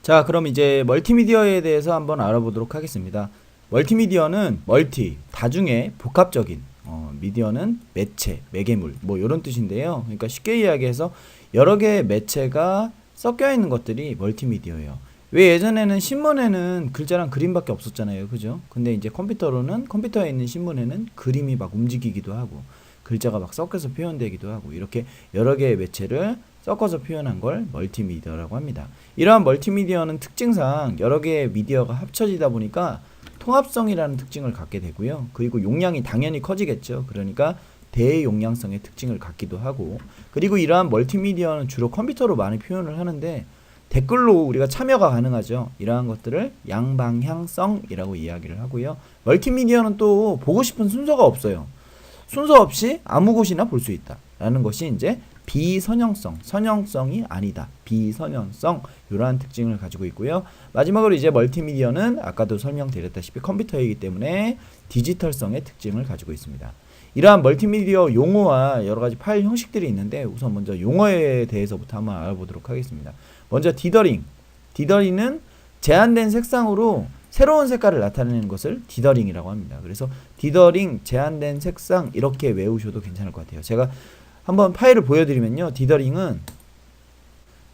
자, 그럼 이제 멀티미디어에 대해서 한번 알아보도록 하겠습니다. 멀티미디어는 멀티, 다중의 복합적인, 미디어는 매체, 매개물, 뭐 이런 뜻인데요. 그러니까 쉽게 이야기해서 여러 개의 매체가 섞여 있는 것들이 멀티미디어예요. 왜 예전에는 신문에는 글자랑 그림밖에 없었잖아요. 그죠? 근데 이제 컴퓨터에 있는 신문에는 그림이 막 움직이기도 하고, 글자가 막 섞여서 표현되기도 하고, 이렇게 여러 개의 매체를 섞어서 표현한 걸 멀티미디어라고 합니다. 이러한 멀티미디어는 특징상 여러 개의 미디어가 합쳐지다 보니까 통합성이라는 특징을 갖게 되고요. 그리고 용량이 당연히 커지겠죠. 그러니까 대용량성의 특징을 갖기도 하고, 그리고 이러한 멀티미디어는 주로 컴퓨터로 많이 표현을 하는데 댓글로 우리가 참여가 가능하죠. 이러한 것들을 양방향성이라고 이야기를 하고요. 멀티미디어는 또 보고 싶은 순서가 없어요. 순서 없이 아무 곳이나 볼 수 있다 라는 것이 이제 비선형성, 선형성이 아니다, 비선형성, 이러한 특징을 가지고 있고요. 마지막으로 이제 멀티미디어는 아까도 설명드렸다시피 컴퓨터이기 때문에 디지털성의 특징을 가지고 있습니다. 이러한 멀티미디어 용어와 여러가지 파일 형식들이 있는데, 우선 먼저 용어에 대해서부터 한번 알아보도록 하겠습니다. 먼저 디더링. 디더링은 제한된 색상으로 새로운 색깔을 나타내는 것을 디더링이라고 합니다. 그래서 디더링, 제한된 색상, 이렇게 외우셔도 괜찮을 것 같아요. 제가 한번 파일을 보여드리면요. 디더링은,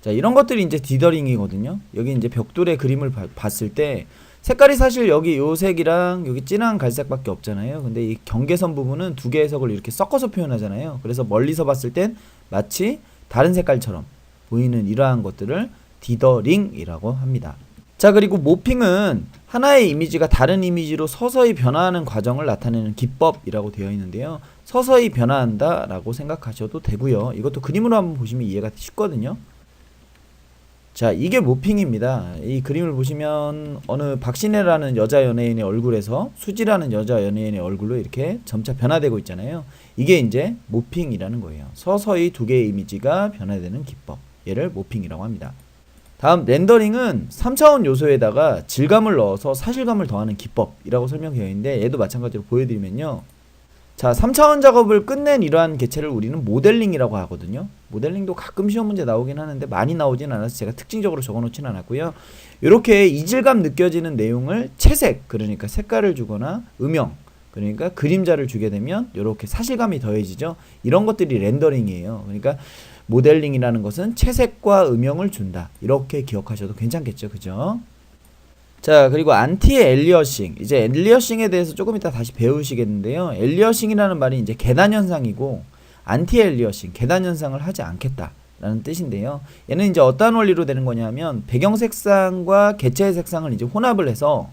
자, 이런 것들이 이제 디더링이거든요. 여기 이제 벽돌의 그림을 봤을 때 색깔이 사실 여기 요 색이랑 여기 진한 갈색밖에 없잖아요. 근데 이 경계선 부분은 두 개의 색을 이렇게 섞어서 표현하잖아요. 그래서 멀리서 봤을 땐 마치 다른 색깔처럼 보이는 이러한 것들을 디더링이라고 합니다. 자, 그리고 모핑은 하나의 이미지가 다른 이미지로 서서히 변화하는 과정을 나타내는 기법이라고 되어 있는데요. 서서히 변화한다 라고 생각하셔도 되고요. 이것도 그림으로 한번 보시면 이해가 쉽거든요. 자, 이게 모핑입니다. 이 그림을 보시면 어느 박신혜라는 여자 연예인의 얼굴에서 수지라는 여자 연예인의 얼굴로 이렇게 점차 변화되고 있잖아요. 이게 이제 모핑이라는 거예요. 서서히 두 개의 이미지가 변화되는 기법, 얘를 모핑이라고 합니다. 다음 렌더링은 3차원 요소에다가 질감을 넣어서 사실감을 더하는 기법이라고 설명되어 있는데, 얘도 마찬가지로 보여드리면요. 자, 3차원 작업을 끝낸 이러한 개체를 우리는 모델링이라고 하거든요. 모델링도 가끔 시험 문제 나오긴 하는데 많이 나오진 않아서 제가 특징적으로 적어놓진 않았고요. 이렇게 이질감 느껴지는 내용을 채색, 그러니까 색깔을 주거나 음영, 그러니까 그림자를 주게 되면 이렇게 사실감이 더해지죠. 이런 것들이 렌더링이에요. 그러니까 모델링이라는 것은 채색과 음영을 준다, 이렇게 기억하셔도 괜찮겠죠. 그죠? 자, 그리고 안티 엘리어싱. 이제 엘리어싱에 대해서 조금 이따 다시 배우시겠는데요. 엘리어싱이라는 말이 이제 계단 현상이고, 안티 엘리어싱, 계단 현상을 하지 않겠다 라는 뜻인데요. 얘는 이제 어떤 원리로 되는 거냐면, 배경 색상과 개체의 색상을 이제 혼합을 해서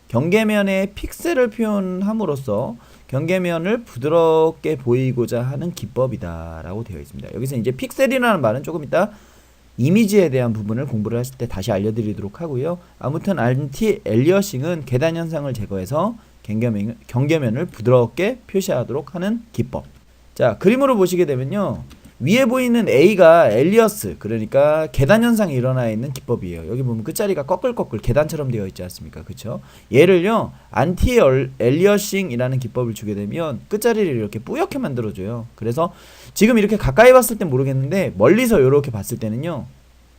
경계면의 픽셀을 표현함으로써 경계면을 부드럽게 보이고자 하는 기법이다 라고 되어 있습니다. 여기서 이제 픽셀이라는 말은 조금 이따 이미지에 대한 부분을 공부를 하실 때 다시 알려드리도록 하고요. 아무튼 안티 엘리어싱은 계단 현상을 제거해서 경계면을 부드럽게 표시하도록 하는 기법. 자, 그림으로 보시게 되면요. 위에 보이는 A가 엘리어스, 그러니까 계단 현상이 일어나 있는 기법이에요. 여기 보면 끝자리가 꺼끌꺼끌 계단처럼 되어 있지 않습니까? 그쵸? 얘를요, 안티 엘리어싱이라는 기법을 주게 되면 끝자리를 이렇게 뿌옇게 만들어줘요. 그래서 지금 이렇게 가까이 봤을 땐 모르겠는데, 멀리서 이렇게 봤을 때는요,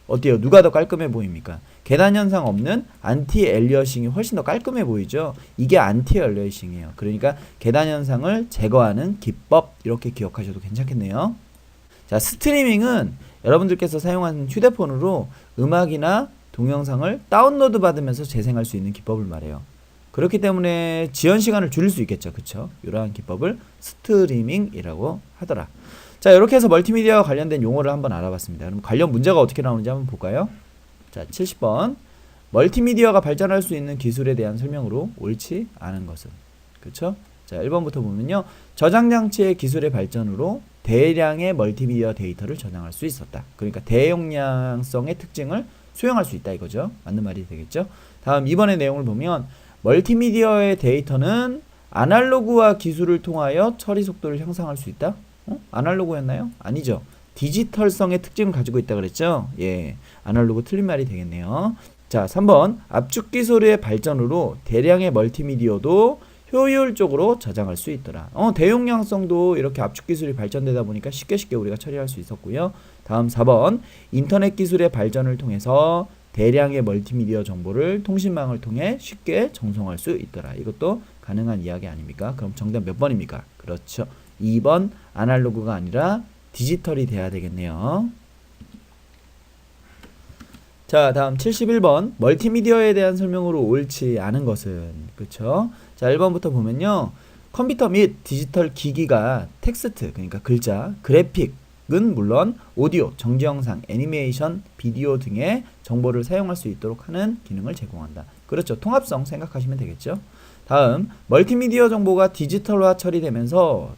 어때요? 누가 더 깔끔해 보입니까? 계단 현상 없는 안티 엘리어싱이 훨씬 더 깔끔해 보이죠? 이게 안티 엘리어싱이에요. 그러니까 계단 현상을 제거하는 기법, 이렇게 기억하셔도 괜찮겠네요. 자, 스트리밍은 여러분들께서 사용하는 휴대폰으로 음악이나 동영상을 다운로드 받으면서 재생할 수 있는 기법을 말해요. 그렇기 때문에 지연 시간을 줄일 수 있겠죠. 그쵸? 이러한 기법을 스트리밍이라고 하더라. 자, 이렇게 해서 멀티미디어와 관련된 용어를 한번 알아봤습니다. 그럼 관련 문제가 어떻게 나오는지 한번 볼까요? 자, 70번. 멀티미디어가 발전할 수 있는 기술에 대한 설명으로 옳지 않은 것은? 그쵸? 자, 1번부터 보면요. 저장장치의 기술의 발전으로 대량의 멀티미디어 데이터를 저장할 수 있었다. 그러니까 대용량성의 특징을 수용할 수 있다 이거죠. 맞는 말이 되겠죠. 다음 2번의 내용을 보면, 멀티미디어의 데이터는 아날로그화 기술을 통하여 처리 속도를 향상할 수 있다. 아날로그였나요? 아니죠. 디지털성의 특징을 가지고 있다 그랬죠. 예, 아날로그 틀린 말이 되겠네요. 자, 3번. 압축 기술의 발전으로 대량의 멀티미디어도 효율적으로 저장할 수 있더라. 대용량성도 이렇게 압축 기술이 발전되다 보니까 쉽게 우리가 처리할 수 있었고요. 다음 4번. 인터넷 기술의 발전을 통해서 대량의 멀티미디어 정보를 통신망을 통해 쉽게 전송할 수 있더라. 이것도 가능한 이야기 아닙니까? 그럼 정답 몇 번입니까? 그렇죠. 2번 아날로그가 아니라 디지털이 돼야 되겠네요. 자, 다음 71번 멀티미디어에 대한 설명으로 옳지 않은 것은, 그쵸? 자, 1번부터 보면요, 컴퓨터 및 디지털 기기가 텍스트, 그러니까 글자, 그래픽은 물론 오디오, 정지영상, 애니메이션, 비디오 등의 정보를 사용할 수 있도록 하는 기능을 제공한다. 그렇죠. 통합성 생각하시면 되겠죠. 다음 멀티미디어 정보가 디지털화 처리되면서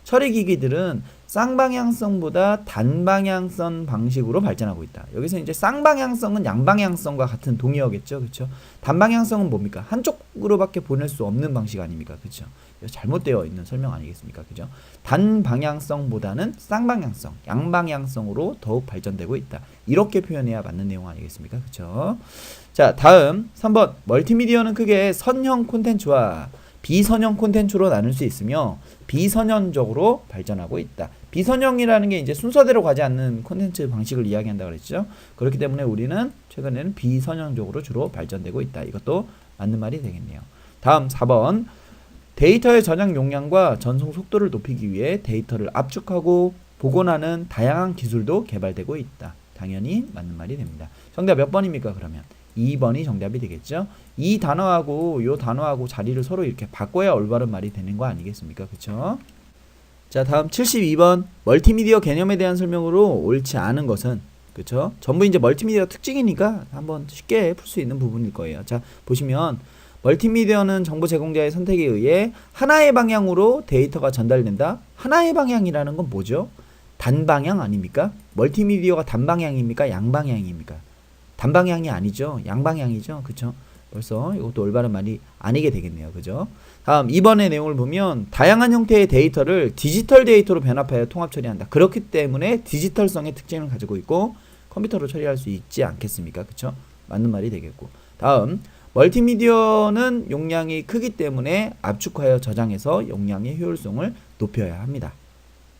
처리기기들은 쌍방향성보다 단방향성 방식으로 발전하고 있다. 여기서 이제 쌍방향성은 양방향성과 같은 동의어겠죠. 그렇죠? 단방향성은 뭡니까? 한쪽으로밖에 보낼 수 없는 방식 아닙니까? 그렇죠? 잘못되어 있는 설명 아니겠습니까? 그죠? 단방향성보다는 쌍방향성, 양방향성으로 더욱 발전되고 있다. 이렇게 표현해야 맞는 내용 아니겠습니까? 그렇죠? 자, 다음 3번. 멀티미디어는 크게 선형 콘텐츠와 비선형 콘텐츠로 나눌 수 있으며 비선형적으로 발전하고 있다. 비선형이라는 게 이제 순서대로 가지 않는 콘텐츠 방식을 이야기한다고 그랬죠. 그렇기 때문에 우리는 최근에는 비선형적으로 주로 발전되고 있다. 이것도 맞는 말이 되겠네요. 다음 4번. 데이터의 저장 용량과 전송 속도를 높이기 위해 데이터를 압축하고 복원하는 다양한 기술도 개발되고 있다. 당연히 맞는 말이 됩니다. 정답 몇 번입니까? 그러면 2번이 정답이 되겠죠. 이 단어하고 요 단어하고 자리를 서로 이렇게 바꿔야 올바른 말이 되는 거 아니겠습니까? 그쵸? 자, 다음 72번 멀티미디어 개념에 대한 설명으로 옳지 않은 것은, 그쵸? 전부 이제 멀티미디어 특징이니까 한번 쉽게 풀 수 있는 부분일 거예요. 자, 보시면 멀티미디어는 정보 제공자의 선택에 의해 하나의 방향으로 데이터가 전달된다. 하나의 방향이라는 건 뭐죠? 단방향 아닙니까? 멀티미디어가 단방향입니까? 양방향입니까? 단방향이 아니죠. 양방향이죠. 그쵸? 벌써 이것도 올바른 말이 아니게 되겠네요. 그죠? 다음 2번의 내용을 보면 다양한 형태의 데이터를 디지털 데이터로 변압하여 통합 처리한다. 그렇기 때문에 디지털성의 특징을 가지고 있고 컴퓨터로 처리할 수 있지 않겠습니까? 그쵸? 맞는 말이 되겠고. 다음 멀티미디어는 용량이 크기 때문에 압축하여 저장해서 용량의 효율성을 높여야 합니다.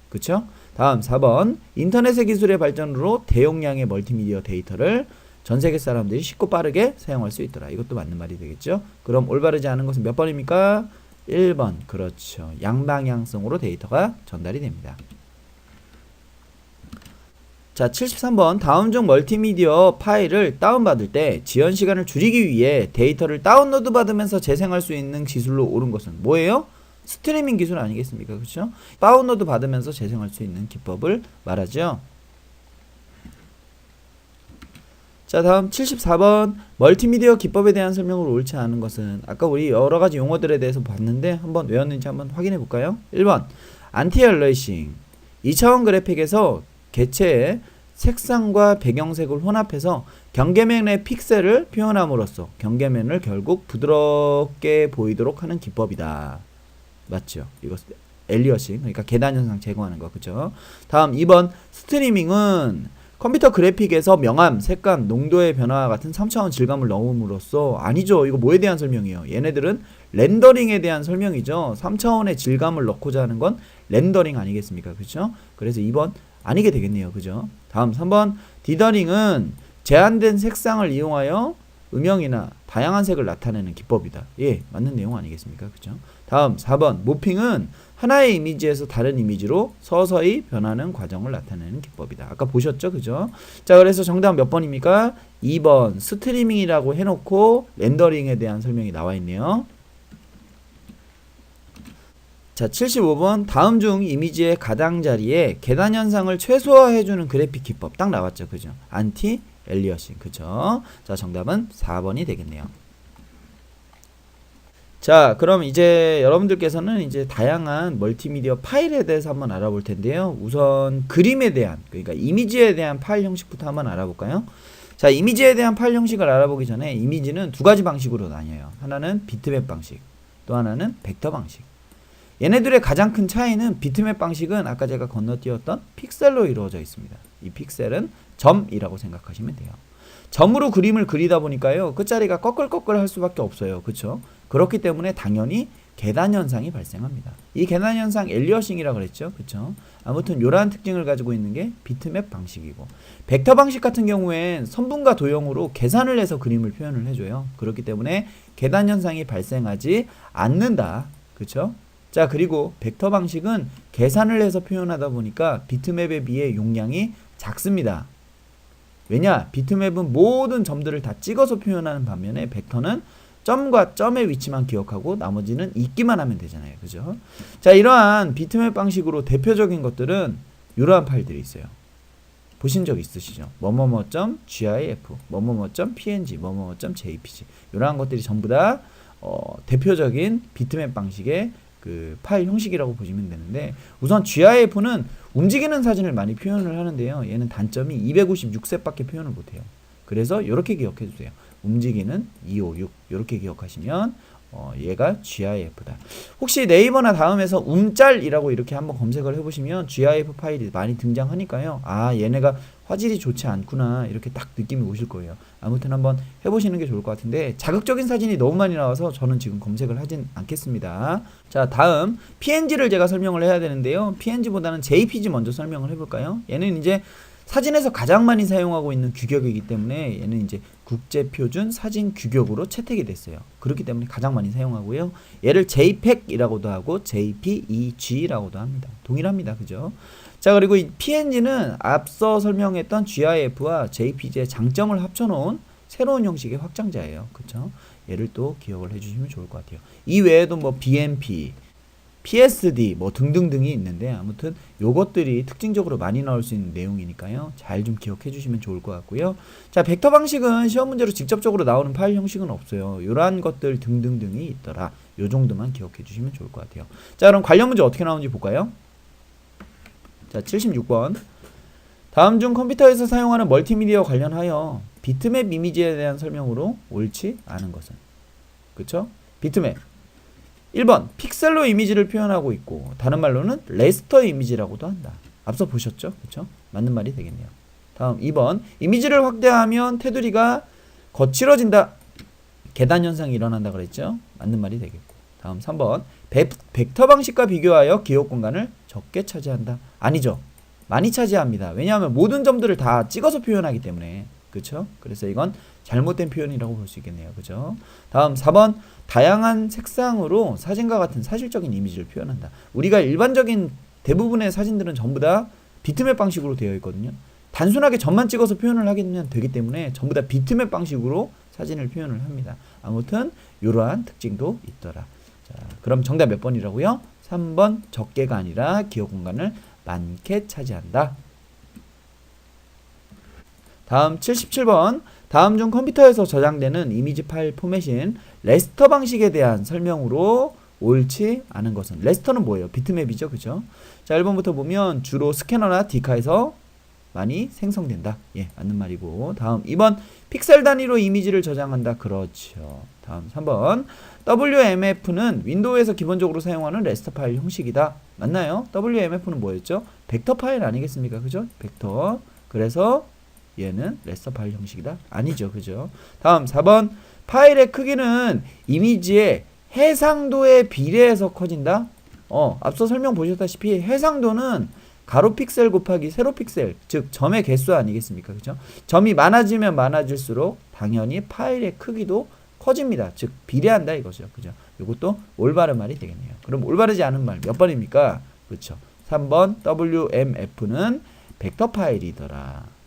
그쵸? 다음 4번 인터넷의 기술의 발전으로 대용량의 멀티미디어 데이터를 전 세계 사람들이 쉽고 빠르게 사용할 수 있더라. 이것도 맞는 말이 되겠죠. 그럼 올바르지 않은 것은 몇 번입니까? 1번. 그렇죠. 양방향성으로 데이터가 전달이 됩니다. 자, 73번. 다음 중 멀티미디어 파일을 다운받을 때 지연 시간을 줄이기 위해 데이터를 다운로드 받으면서 재생할 수 있는 기술로 옳은 것은 뭐예요? 스트리밍 기술 아니겠습니까? 그렇죠? 다운로드 받으면서 재생할 수 있는 기법을 말하죠. 자, 다음 74번 멀티미디어 기법에 대한 설명을 옳지 않은 것은, 아까 우리 여러가지 용어들에 대해서 봤는데 한번 외웠는지 한번 확인해 볼까요? 1번 안티얼러이싱 2차원 그래픽에서 개체의 색상과 배경색을 혼합해서 경계면의 픽셀을 표현함으로써 경계면을 결국 부드럽게 보이도록 하는 기법이다. 맞죠? 이거 엘리어싱, 그러니까 계단 현상 제거하는 거. 그죠? 다음 2번 스트리밍은 컴퓨터 그래픽에서 명암, 색감, 농도의 변화와 같은 3차원 질감을 넣음으로써, 아니죠. 이거 뭐에 대한 설명이에요? 얘네들은 렌더링에 대한 설명이죠. 3차원의 질감을 넣고자 하는 건 렌더링 아니겠습니까? 그렇죠? 그래서 2번 아니게 되겠네요. 그죠? 다음 3번 디더링은 제한된 색상을 이용하여 음영이나 다양한 색을 나타내는 기법이다. 예, 맞는 내용 아니겠습니까? 그죠? 다음 4번 모핑은 하나의 이미지에서 다른 이미지로 서서히 변하는 과정을 나타내는 기법이다. 아까 보셨죠? 그죠? 자, 그래서 정답 몇 번입니까? 2번 스트리밍이라고 해놓고 렌더링에 대한 설명이 나와 있네요. 자, 75번 다음 중 이미지의 가장자리에 계단 현상을 최소화해주는 그래픽 기법 딱 나왔죠. 그죠? 안티 엘리어싱. 그죠? 자, 정답은 4번이 되겠네요. 자, 그럼 이제 여러분들께서는 이제 다양한 멀티미디어 파일에 대해서 한번 알아볼 텐데요. 우선 그림에 대한, 그러니까 이미지에 대한 파일 형식부터 한번 알아볼까요? 자, 이미지에 대한 파일 형식을 알아보기 전에 이미지는 두 가지 방식으로 나뉘어요. 하나는 비트맵 방식, 또 하나는 벡터 방식. 얘네들의 가장 큰 차이는 비트맵 방식은 아까 제가 건너뛰었던 픽셀로 이루어져 있습니다. 이 픽셀은 점이라고 생각하시면 돼요. 점으로 그림을 그리다 보니까요, 끝자리가 꺼끌꺼끌 할 수밖에 없어요. 그쵸? 그렇기 때문에 당연히 계단 현상이 발생합니다. 이 계단 현상 엘리어싱이라고 그랬죠. 그쵸? 아무튼 이러한 특징을 가지고 있는 게 비트맵 방식이고, 벡터 방식 같은 경우엔 선분과 도형으로 계산을 해서 그림을 표현을 해줘요. 그렇기 때문에 계단 현상이 발생하지 않는다. 그쵸? 자, 그리고 벡터 방식은 계산을 해서 표현하다 보니까 비트맵에 비해 용량이 작습니다. 왜냐? 비트맵은 모든 점들을 다 찍어서 표현하는 반면에 벡터는 점과 점의 위치만 기억하고 나머지는 읽기만 하면 되잖아요. 그죠? 자, 이러한 비트맵 방식으로 대표적인 것들은 이러한 파일들이 있어요. 보신 적 있으시죠? 뭐뭐뭐.gif, 뭐뭐뭐.png, 뭐뭐뭐.jpg. 이러한 것들이 전부 다 대표적인 비트맵 방식의 그 파일 형식이라고 보시면 되는데, 우선 GIF는 움직이는 사진을 많이 표현을 하는데요. 얘는 단점이 256셋밖에 표현을 못해요. 그래서 이렇게 기억해 주세요. 움직이는 256 이렇게 기억하시면 얘가 GIF다. 혹시 네이버나 다음에서 움짤이라고 이렇게 한번 검색을 해보시면 GIF 파일이 많이 등장하니까요. 아, 얘네가 화질이 좋지 않구나 이렇게 딱 느낌이 오실 거예요. 아무튼 한번 해보시는 게 좋을 것 같은데, 자극적인 사진이 너무 많이 나와서 저는 지금 검색을 하진 않겠습니다. 자, 다음 PNG를 제가 설명을 해야 되는데요. PNG보다는 JPG 먼저 설명을 해볼까요? 얘는 이제 사진에서 가장 많이 사용하고 있는 규격이기 때문에 얘는 이제 국제표준 사진 규격으로 채택이 됐어요. 그렇기 때문에 가장 많이 사용하고요. 얘를 JPEG이라고도 하고 JPEG라고도 합니다. 동일합니다. 그죠? 자, 그리고 이 PNG는 앞서 설명했던 GIF와 JPG의 장점을 합쳐놓은 새로운 형식의 확장자예요. 그쵸? 얘를 또 기억을 해주시면 좋을 것 같아요. 이 외에도 뭐 BMP, PSD 뭐 등등등이 있는데, 아무튼 요것들이 특징적으로 많이 나올 수 있는 내용이니까요. 잘 좀 기억해 주시면 좋을 것 같고요. 자, 벡터 방식은 시험 문제로 직접적으로 나오는 파일 형식은 없어요. 요러한 것들 등등등이 있더라. 요 정도만 기억해 주시면 좋을 것 같아요. 자, 그럼 관련 문제 어떻게 나오는지 볼까요? 자, 76번. 다음 중 컴퓨터에서 사용하는 멀티미디어 관련하여 비트맵 이미지에 대한 설명으로 옳지 않은 것은? 그쵸? 비트맵 1번 픽셀로 이미지를 표현하고 있고, 다른 말로는 레스터 이미지라고도 한다. 앞서 보셨죠? 그쵸? 맞는 말이 되겠네요. 다음 2번 이미지를 확대하면 테두리가 거칠어진다. 계단 현상이 일어난다 그랬죠? 맞는 말이 되겠고. 다음 3번 벡터 방식과 비교하여 기억 공간을 적게 차지한다. 아니죠. 많이 차지합니다. 왜냐하면 모든 점들을 다 찍어서 표현하기 때문에. 그쵸? 그래서 이건 잘못된 표현이라고 볼 수 있겠네요. 그죠? 다음 4번 다양한 색상으로 사진과 같은 사실적인 이미지를 표현한다. 우리가 일반적인 대부분의 사진들은 전부 다 비트맵 방식으로 되어 있거든요. 단순하게 점만 찍어서 표현을 하면 되기 때문에 전부 다 비트맵 방식으로 사진을 표현을 합니다. 아무튼 이러한 특징도 있더라. 자, 그럼 정답 몇 번이라고요? 3번 적게가 아니라 기억 공간을 많게 차지한다. 다음 77번 다음 중 컴퓨터에서 저장되는 이미지 파일 포맷인 레스터 방식에 대한 설명으로 옳지 않은 것은? 레스터는 뭐예요? 비트맵이죠. 그죠? 자, 1번부터 보면 주로 스캐너나 디카에서 많이 생성된다. 예, 맞는 말이고. 다음 2번 픽셀 단위로 이미지를 저장한다. 그렇죠. 다음 3번 WMF는 윈도우에서 기본적으로 사용하는 레스터 파일 형식이다. 맞나요? WMF는 뭐였죠? 벡터 파일 아니겠습니까? 그죠? 벡터. 그래서 얘는 레스터 파일 형식이다? 아니죠. 그죠? 다음 4번 파일의 크기는 이미지의 해상도에 비례해서 커진다? 앞서 설명 보셨다시피 해상도는 가로 픽셀 곱하기 세로 픽셀, 즉 점의 개수 아니겠습니까? 그죠? 점이 많아지면 많아질수록 당연히 파일의 크기도 커집니다. 즉 비례한다 이거죠. 그죠? 이것도 올바른 말이 되겠네요. 그럼 올바르지 않은 말 몇 번입니까? 그렇죠. 3번 WMF는 벡터 파일이더라.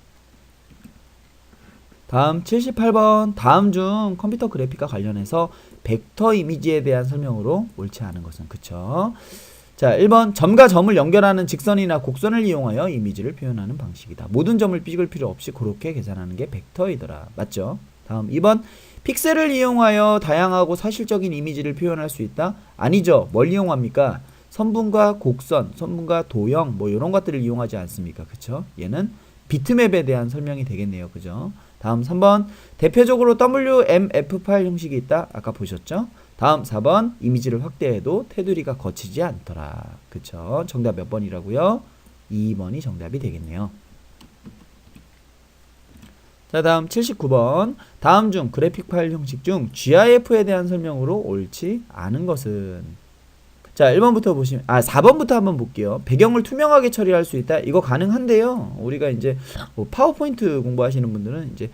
다음 78번 다음 중 컴퓨터 그래픽과 관련해서 벡터 이미지에 대한 설명으로 옳지 않은 것은? 그쵸? 자, 1번 점과 점을 연결하는 직선이나 곡선을 이용하여 이미지를 표현하는 방식이다. 모든 점을 찍을 필요 없이 그렇게 계산하는 게 벡터이더라. 맞죠? 다음 2번 픽셀을 이용하여 다양하고 사실적인 이미지를 표현할 수 있다. 아니죠. 뭘 이용합니까? 선분과 곡선, 선분과 도형 뭐 이런 것들을 이용하지 않습니까? 그쵸? 얘는 비트맵에 대한 설명이 되겠네요. 그죠? 다음 3번 대표적으로 WMF 파일 형식이 있다. 아까 보셨죠? 다음 4번 이미지를 확대해도 테두리가 거치지 않더라. 그쵸? 정답 몇 번이라고요? 2번이 정답이 되겠네요. 자, 다음 79번. 다음 중 그래픽 파일 형식 중 GIF에 대한 설명으로 옳지 않은 것은? 자, 1번부터 보시면 4번부터 한번 볼게요. 배경을 투명하게 처리할 수 있다. 이거 가능한데요. 우리가 이제 뭐 파워포인트 공부하시는 분들은 이제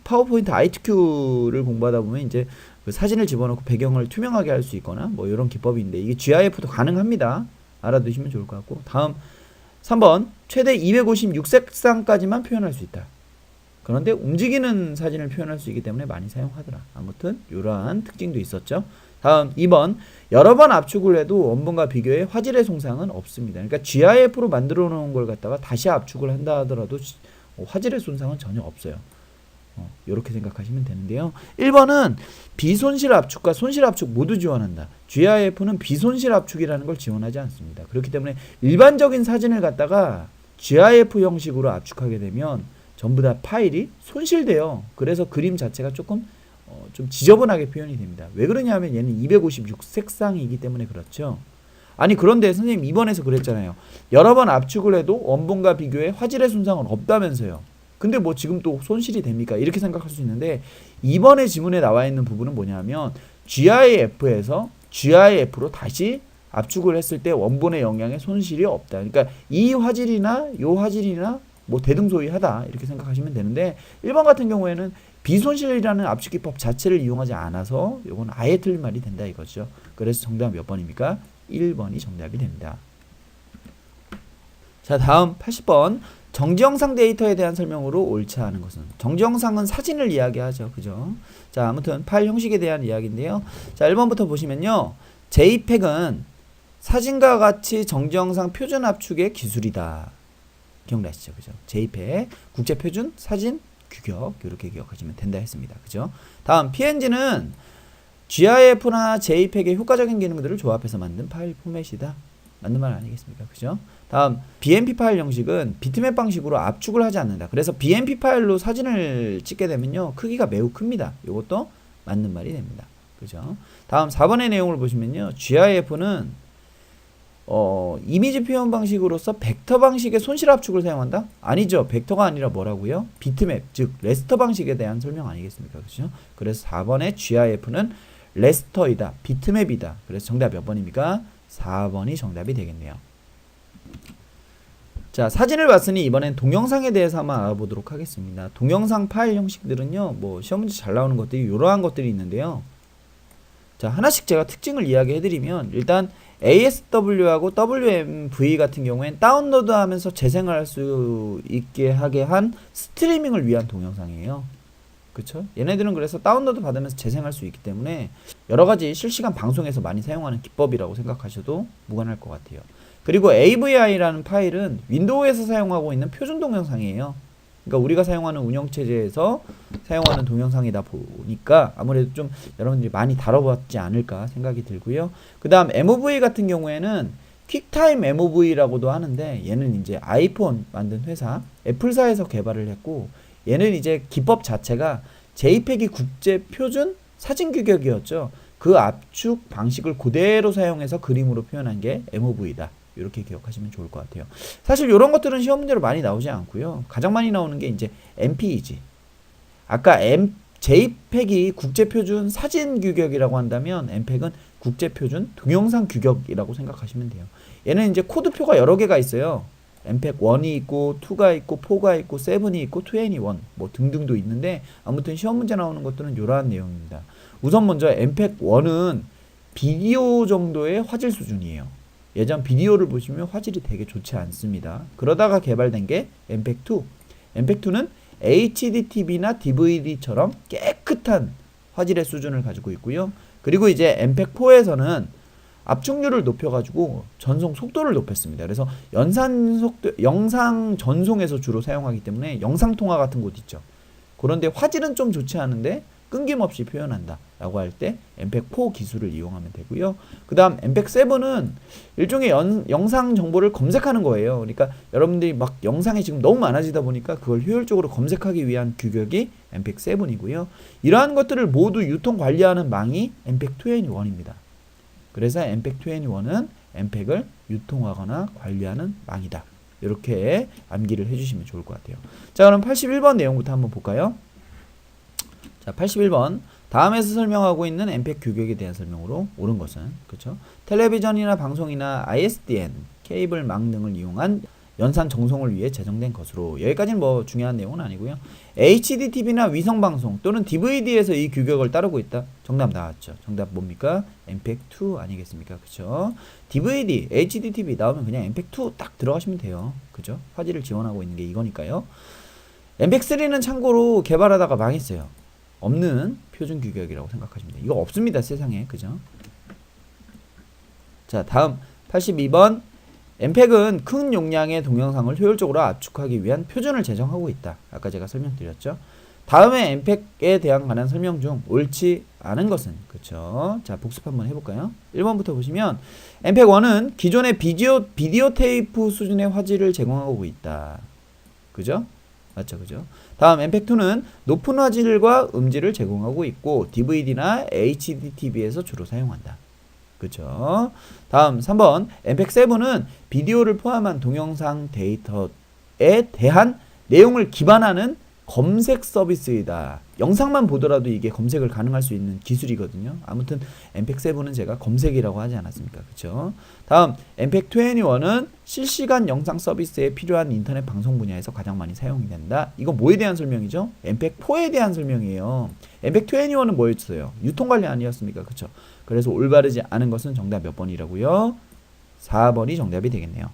파워포인트 ITQ를 공부하다 보면 이제 그 사진을 집어넣고 배경을 투명하게 할 수 있거나 뭐 이런 기법인데 이게 GIF도 가능합니다. 알아두시면 좋을 것 같고. 다음 3번. 최대 256색상까지만 표현할 수 있다. 그런데 움직이는 사진을 표현할 수 있기 때문에 많이 사용하더라. 아무튼 이러한 특징도 있었죠. 다음 2번. 여러 번 압축을 해도 원본과 비교해 화질의 손상은 없습니다. 그러니까 GIF로 만들어 놓은 걸 갖다가 다시 압축을 한다 하더라도 화질의 손상은 전혀 없어요. 이렇게 생각하시면 되는데요. 1번은 비손실 압축과 손실 압축 모두 지원한다. GIF는 비손실 압축이라는 걸 지원하지 않습니다. 그렇기 때문에 일반적인 사진을 갖다가 GIF 형식으로 압축하게 되면 전부 다 파일이 손실돼요. 그래서 그림 자체가 조금 좀 지저분하게 표현이 됩니다. 왜 그러냐면 얘는 256색상이기 때문에 그렇죠. 아니 그런데 선생님 2번에서 그랬잖아요. 여러 번 압축을 해도 원본과 비교해 화질의 손상은 없다면서요. 근데 뭐 지금 또 손실이 됩니까? 이렇게 생각할 수 있는데 2번의 지문에 나와 있는 부분은 뭐냐면 GIF에서 GIF로 다시 압축을 했을 때 원본의 영향에 손실이 없다. 그러니까 이 화질이나 요 화질이나 뭐 대등소이하다 이렇게 생각하시면 되는데 1번 같은 경우에는 비손실이라는 압축 기법 자체를 이용하지 않아서 이건 아예 틀린 말이 된다 이거죠. 그래서 정답 몇 번입니까? 1번이 정답이 됩니다. 자, 다음 80번. 정지영상 데이터에 대한 설명으로 옳지 않은 것은? 정지영상은 사진을 이야기하죠. 그죠? 자, 아무튼 파일 형식에 대한 이야기인데요. 자, 1번부터 보시면요. JPEG은 사진과 같이 정지영상 표준 압축의 기술이다. 기억나시죠? 그죠? JPEG, 국제표준 사진 규격, 이렇게 기억하시면 된다 했습니다. 그죠? 다음, PNG는 GIF나 JPEG의 효과적인 기능들을 조합해서 만든 파일 포맷이다. 맞는 말 아니겠습니까? 그죠? 다음, BMP 파일 형식은 비트맵 방식으로 압축을 하지 않는다. 그래서 BMP 파일로 사진을 찍게 되면요, 크기가 매우 큽니다. 이것도 맞는 말이 됩니다. 그죠? 다음 4번의 내용을 보시면요, GIF는 이미지 표현 방식으로서 벡터 방식의 손실 압축을 사용한다? 아니죠. 벡터가 아니라 뭐라고요? 비트맵, 즉 레스터 방식에 대한 설명 아니겠습니까? 그죠? 그래서 4번의 GIF는 레스터이다, 비트맵이다. 그래서 정답 몇 번입니까? 4번이 정답이 되겠네요. 자, 사진을 봤으니 이번엔 동영상에 대해서 한번 알아보도록 하겠습니다. 동영상 파일 형식들은요, 뭐 시험 문제 잘 나오는 것들이 이러한 것들이 있는데요. 자, 하나씩 제가 특징을 이야기해드리면, 일단 ASW하고 WMV 같은 경우엔 다운로드하면서 재생을 할 수 있게 하게 한 스트리밍을 위한 동영상이에요. 그쵸? 얘네들은 그래서 다운로드 받으면서 재생할 수 있기 때문에 여러가지 실시간 방송에서 많이 사용하는 기법이라고 생각하셔도 무관할 것 같아요. 그리고 AVI라는 파일은 윈도우에서 사용하고 있는 표준 동영상이에요. 그러니까 우리가 사용하는 운영체제에서 사용하는 동영상이다 보니까 아무래도 좀 여러분들이 많이 다뤄봤지 않을까 생각이 들고요. 그 다음 MOV 같은 경우에는 퀵타임 MOV라고도 하는데, 얘는 이제 아이폰 만든 회사 애플사에서 개발을 했고, 얘는 이제 기법 자체가 JPEG 국제 표준 사진 규격이었죠. 그 압축 방식을 그대로 사용해서 그림으로 표현한 게 MOV다. 이렇게 기억하시면 좋을 것 같아요. 사실 이런 것들은 시험 문제로 많이 나오지 않고요. 가장 많이 나오는 게 이제 MPEG. 아까 JPEG이 국제표준 사진 규격이라고 한다면 MPEG은 국제표준 동영상 규격이라고 생각하시면 돼요. 얘는 이제 코드표가 여러 개가 있어요. MPEG 1이 있고 2가 있고 4가 있고 7이 있고 2NE1 뭐 등등도 있는데, 아무튼 시험 문제 나오는 것들은 이러한 내용입니다. 우선 먼저 MPEG 1은 비디오 정도의 화질 수준이에요. 예전 비디오를 보시면 화질이 되게 좋지 않습니다. 그러다가 개발된 게 MPEG 2. MPEG 2는 HDTV나 DVD처럼 깨끗한 화질의 수준을 가지고 있고요. 그리고 이제 MPEG 4에서는 압축률을 높여가지고 전송 속도를 높였습니다. 그래서 영상 전송에서 주로 사용하기 때문에 영상통화 같은 곳 있죠. 그런데 화질은 좀 좋지 않은데 끊김없이 표현한다 라고 할 때 MPEG 4 기술을 이용하면 되고요. 그 다음 MPEG 7은 일종의 영상 정보를 검색하는 거예요. 그러니까 여러분들이 막 영상이 지금 너무 많아지다 보니까 그걸 효율적으로 검색하기 위한 규격이 MPEG 7이고요. 이러한 것들을 모두 유통 관리하는 망이 MPEG 2NE1입니다. 그래서 MPEG 2NE1은 MPEG을 유통하거나 관리하는 망이다. 이렇게 암기를 해주시면 좋을 것 같아요. 자, 그럼 81번 내용부터 한번 볼까요? 자, 81번. 다음에서 설명하고 있는 엠팩 규격에 대한 설명으로 옳은 것은, 그쵸? 텔레비전이나 방송이나 ISDN, 케이블망 등을 이용한 연산 정송을 위해 제정된 것으로. 여기까지는 뭐 중요한 내용은 아니고요. HDTV나 위성방송 또는 DVD에서 이 규격을 따르고 있다. 정답 나왔죠. 정답 뭡니까? 엠팩2 아니겠습니까? 그쵸? DVD, HDTV 나오면 그냥 엠팩2 딱 들어가시면 돼요. 그죠? 화질을 지원하고 있는 게 이거니까요. 엠팩3는 참고로 개발하다가 망했어요. 없는 표준 규격이라고 생각하시면 돼요. 이거 없습니다, 세상에. 그죠? 자, 다음 82번. 엠팩은 큰 용량의 동영상을 효율적으로 압축하기 위한 표준을 제정하고 있다. 아까 제가 설명드렸죠. 다음에 엠팩에 대한 관한 설명 중 옳지 않은 것은, 그쵸? 자, 복습 한번 해볼까요? 1번부터 보시면 엠팩1은 기존의 비디오 테이프 수준의 화질을 제공하고 있다. 그죠? 맞죠, 그죠? 다음 엠팩2는 높은 화질과 음질을 제공하고 있고 DVD나 HDTV에서 주로 사용한다. 그죠? 다음 3번 엠팩7은 비디오를 포함한 동영상 데이터에 대한 내용을 기반하는 검색 서비스이다. 영상만 보더라도 이게 검색을 가능할 수 있는 기술이거든요. 아무튼 엠팩7은 제가 검색이라고 하지 않았습니까? 그쵸? 다음 엠팩21은 실시간 영상 서비스에 필요한 인터넷 방송 분야에서 가장 많이 사용이 된다. 이거 뭐에 대한 설명이죠? 엠팩4에 대한 설명이에요. 엠팩21은 뭐였어요? 유통관리 아니었습니까? 그쵸? 그래서 올바르지 않은 것은 정답 몇 번이라고요? 4번이 정답이 되겠네요.